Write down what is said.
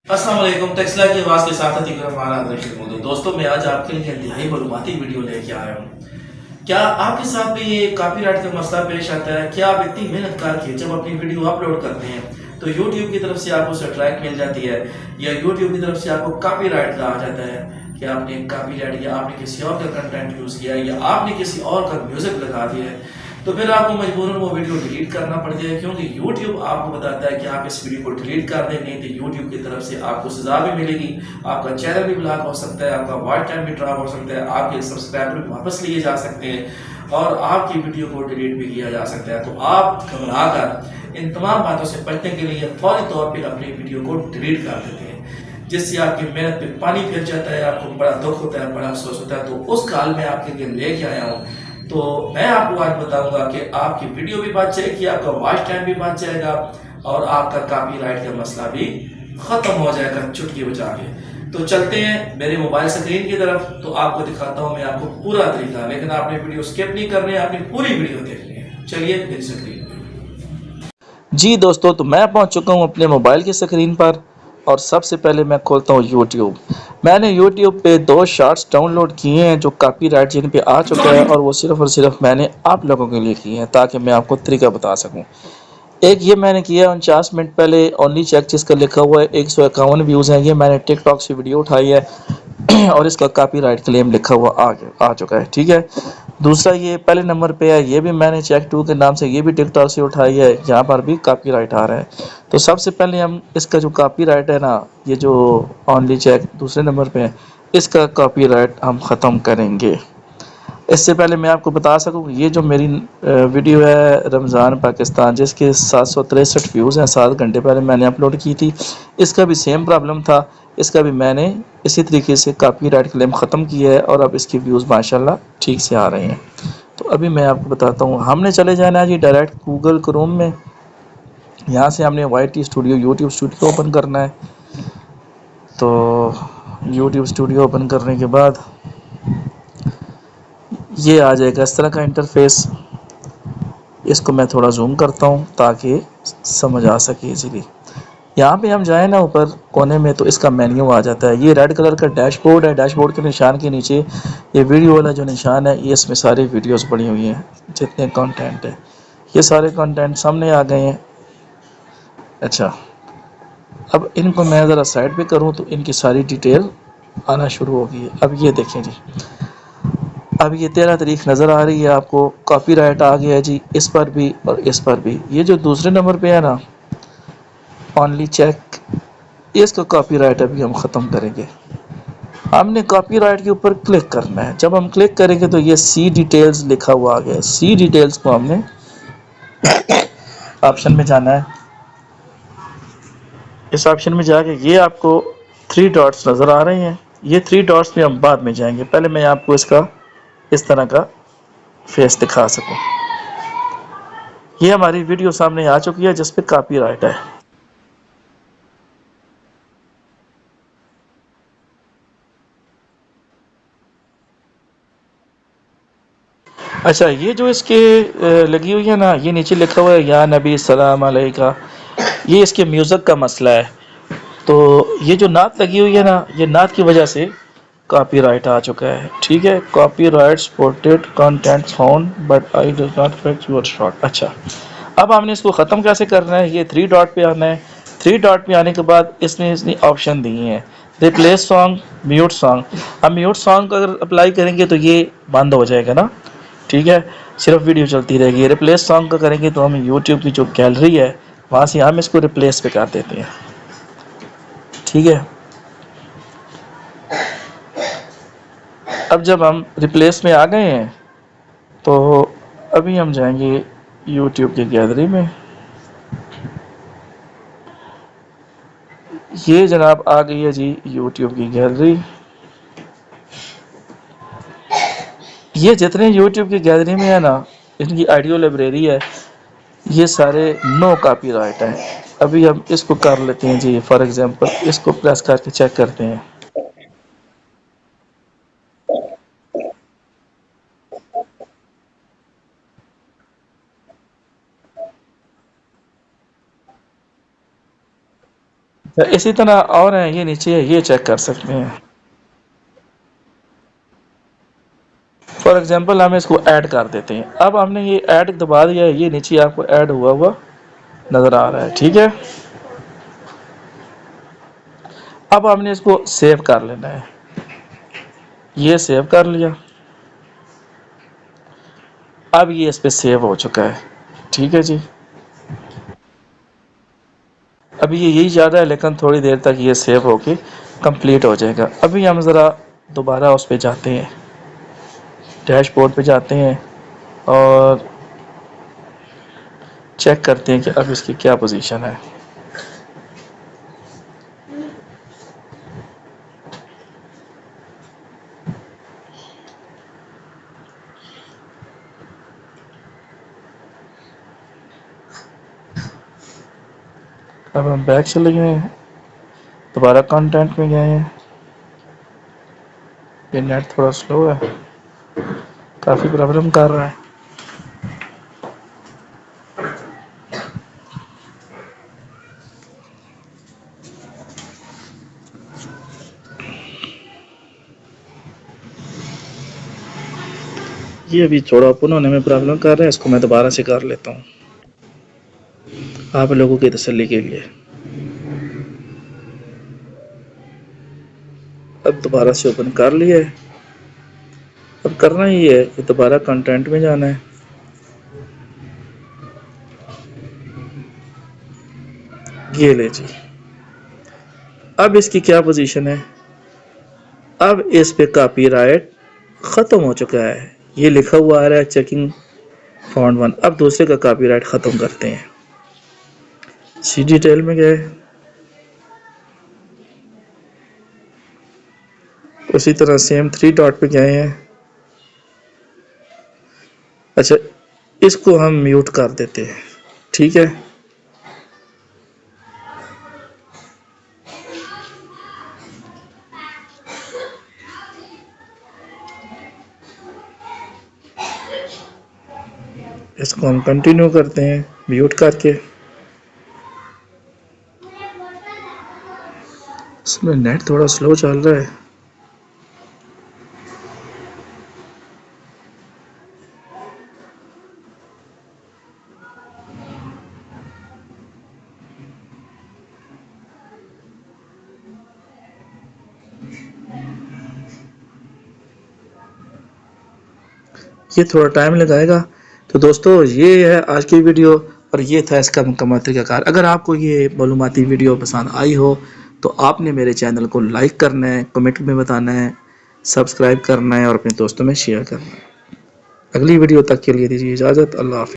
अस्सलाम वालेकुम। टेक्सला की आवाज़ के साथ हमारा मौजूद दोस्तों, मैं आज आपके लिए इंतहाई मालूमाती वीडियो लेके आया हूँ। क्या आपके साथ भी ये कॉपीराइट का मसला पेश आता है? क्या आप इतनी मेहनत करके जब अपनी वीडियो अपलोड करते हैं तो यूट्यूब की तरफ से आपको स्ट्राइक मिल जाती है या यूट्यूब की तरफ से आपको कॉपीराइट कहा जाता है कि आपने कॉपीराइट या आपने किसी और का कंटेंट यूज़ किया या आपने किसी और का म्यूजिक लगा दिया है, तो फिर आपको मजबूरन वो वीडियो डिलीट करना पड़ता है, क्योंकि YouTube आपको बताता है कि आप इस वीडियो को डिलीट कर दें, नहीं तो YouTube की तरफ से आपको सजा भी मिलेगी, आपका चैनल भी ब्लॉक हो सकता है, आपका वॉच टाइम भी ड्रॉप हो सकता है, आपके सब्सक्राइबर भी वापस लिए जा सकते हैं और आपकी वीडियो को डिलीट भी किया जा सकता है। तो आप घबरा कर इन तमाम बातों से बचने के लिए फौरी तौर पर अपनी वीडियो को डिलीट कर देते हैं, जिससे आपकी मेहनत पे पानी फिर जाता है, आपको बड़ा दुख होता है, बड़ा अफसोस होता है। तो उस काल में आपके लिए लेके आया हूँ। तो मैं आपको आज बताऊंगा कि आपकी वीडियो भी बच जाएगी, आपका वॉच टाइम भी बच जाएगा और आपका कॉपीराइट का मसला भी खत्म हो जाएगा चुटकी बजा के। तो चलते हैं मेरे मोबाइल स्क्रीन की तरफ, तो आपको दिखाता हूं मैं आपको पूरा तरीका, लेकिन आपने वीडियो स्किप नहीं करनी है, आपने पूरी वीडियो देखनी है। चलिए मेरी स्क्रीन पे। जी दोस्तों, तो मैं पहुंच चुका हूं अपने मोबाइल की स्क्रीन पर और सबसे पहले मैं खोलता हूं यूट्यूब। मैंने यूट्यूब पे 2 शॉर्ट्स डाउनलोड किए हैं जो कॉपीराइट जिन पे आ चुका है, और वो सिर्फ़ और सिर्फ मैंने आप लोगों के लिए किए हैं ताकि मैं आपको तरीका बता सकूं। एक ये मैंने किया 49 मिनट पहले, ओनली चेक जिसका लिखा हुआ है 151 व्यूज़ हैं। ये मैंने टिकटॉक से वीडियो उठाई है और इसका कॉपीराइट क्लेम लिखा हुआ आ चुका है, ठीक है। दूसरा ये पहले नंबर पे है, ये भी मैंने चेक 2 के नाम से, ये भी टिकटॉक से उठाई है, यहाँ पर भी कॉपीराइट आ रहा है। तो सबसे पहले हम इसका जो कॉपीराइट है ना, ये जो ओनली चेक दूसरे नंबर पे है, इसका कॉपीराइट हम ख़त्म करेंगे। इससे पहले मैं आपको बता सकूँ, ये जो मेरी वीडियो है रमज़ान पाकिस्तान, जिसके 763 व्यूज़ हैं, 7 घंटे पहले मैंने अपलोड की थी, इसका भी सेम प्रॉब्लम था। इसका भी मैंने इसी तरीके से कॉपीराइट क्लेम ख़त्म किया है और अब इसके व्यूज़ माशाल्लाह ठीक से आ रहे हैं। तो अभी मैं आपको बताता हूँ, हमने चले जाना है जी डायरेक्ट गूगल क्रोम में। यहाँ से हमने YT studio, YouTube studio open करना है। तो यूट्यूब स्टूडियो ओपन करने के बाद ये आ जाएगा इस तरह का इंटरफेस। इसको मैं थोड़ा जूम करता हूँ ताकि समझ आ सके इजीली। यहाँ पे हम जाएँ ना ऊपर कोने में, तो इसका मेन्यू आ जाता है। ये रेड कलर का डैशबोर्ड है, डैशबोर्ड के निशान के नीचे ये वीडियो वाला जो निशान है, ये इसमें सारी वीडियोस पड़ी हुई हैं, जितने कंटेंट है, ये सारे कंटेंट सामने आ गए हैं। अच्छा, अब इनको मैं ज़रा साइड पे करूँ तो इनकी सारी डिटेल आना शुरू हो गई है। अब ये देखें जी, अब ये 13 तारीख नज़र आ रही है आपको, कॉपीराइट आ गया है जी इस पर भी और इस पर भी। ये जो दूसरे नंबर पे है ना, ओनली चेक, इसका कॉपीराइट अभी हम ख़त्म करेंगे। हमने कॉपीराइट के ऊपर क्लिक करना है। जब हम क्लिक करेंगे तो ये सी डिटेल्स लिखा हुआ आ गया है। सी डिटेल्स को हमने ऑप्शन में जाना है। इस ऑप्शन में जाके ये आपको 3 डॉट्स नज़र आ रहे हैं, ये 3 डॉट्स पे हम बाद में जाएंगे। पहले मैं आपको इसका इस तरह का फेस दिखा सकूं। ये हमारी वीडियो सामने आ चुकी है जिस पे कॉपीराइट है। अच्छा, ये जो इसके लगी हुई है ना, ये नीचे लिखा हुआ है या नबी सलाम अलैका, ये इसके म्यूज़िक का मसला है। तो ये जो नात लगी हुई है ना, ये नात की वजह से कॉपीराइट आ चुका है, ठीक है। Copyright spotted content found but I does not affect your shot. अच्छा, अब हमने इसको ख़त्म कैसे करना है, ये 3 डॉट पे आना है। 3 डॉट पे आने के बाद इसने ऑप्शन दिए हैं, रिप्लेस सॉन्ग, म्यूट सॉन्ग। अब म्यूट सॉन्ग अगर अप्लाई करेंगे तो ये बंद हो जाएगा ना, ठीक है, सिर्फ वीडियो चलती रहेगी। रिप्लेस सॉन्ग का करेंगे तो हम यूट्यूब की जो गैलरी है वहाँ से हम इसको रिप्लेस पे कर देते हैं, ठीक है। अब जब हम रिप्लेस में आ गए हैं तो अभी हम जाएंगे यूट्यूब की गैलरी में। ये जनाब आ गई है जी यूट्यूब की गैलरी। ये जितने यूट्यूब की गैलरी में है ना, इनकी ऑडियो लाइब्रेरी है, ये सारे नो कॉपीराइट हैं। अभी हम इसको कर लेते हैं जी, फॉर एग्जांपल इसको प्रेस करके चेक करते हैं। इसी तरह और हैं, ये नीचे है, ये चेक कर सकते हैं। फॉर एग्जांपल हम इसको ऐड कर देते हैं। अब हमने ये ऐड दबा दिया है, ये नीचे आपको ऐड हुआ हुआ नज़र आ रहा है, ठीक है। अब हमने इसको सेव कर लेना है, ये सेव कर लिया। अब ये इस पर सेव हो चुका है, ठीक है जी। अभी ये यही ज़्यादा है, लेकिन थोड़ी देर तक ये सेव होके कंप्लीट हो जाएगा। अभी हम ज़रा दोबारा उस पर जाते हैं, डैशबोर्ड पे जाते हैं और चेक करते हैं कि अब इसकी क्या पोजीशन है। अब हम बैक चले गए हैं, दोबारा कंटेंट में गए हैं। ये नेट थोड़ा स्लो है, काफ़ी प्रॉब्लम कर रहा है। ये अभी थोड़ा ओपन होने में प्रॉब्लम कर रहा है, इसको मैं दोबारा से कर लेता हूँ आप लोगों की तसल्ली के लिए। अब दोबारा से ओपन कर लिया है। अब करना ही है कि दोबारा कंटेंट में जाना है। ये ले जी, अब इसकी क्या पोजीशन है। अब इस पे कॉपीराइट ख़त्म हो चुका है, ये लिखा हुआ आ रहा है चेकिंग फाउंड वन। अब दूसरे का कॉपीराइट ख़त्म करते हैं। सी डिटेल में गए, उसी तरह सेम 3 डॉट पे गए हैं। अच्छा, इसको हम म्यूट कर देते हैं, ठीक है। इसको हम कंटिन्यू करते हैं म्यूट करके। इसमें नेट थोड़ा स्लो चल रहा है। ये थोड़ा टाइम लगाएगा। तो दोस्तों, ये है आज की वीडियो और ये था इसका मुकम्मल तरीक़ाकार। अगर आपको ये मालूमाती वीडियो पसंद आई हो तो आपने मेरे चैनल को लाइक करना है, कमेंट में बताना है, सब्सक्राइब करना है और अपने दोस्तों में शेयर करना है। अगली वीडियो तक के लिए दीजिए इजाज़त। अल्लाह हाफ़िज़।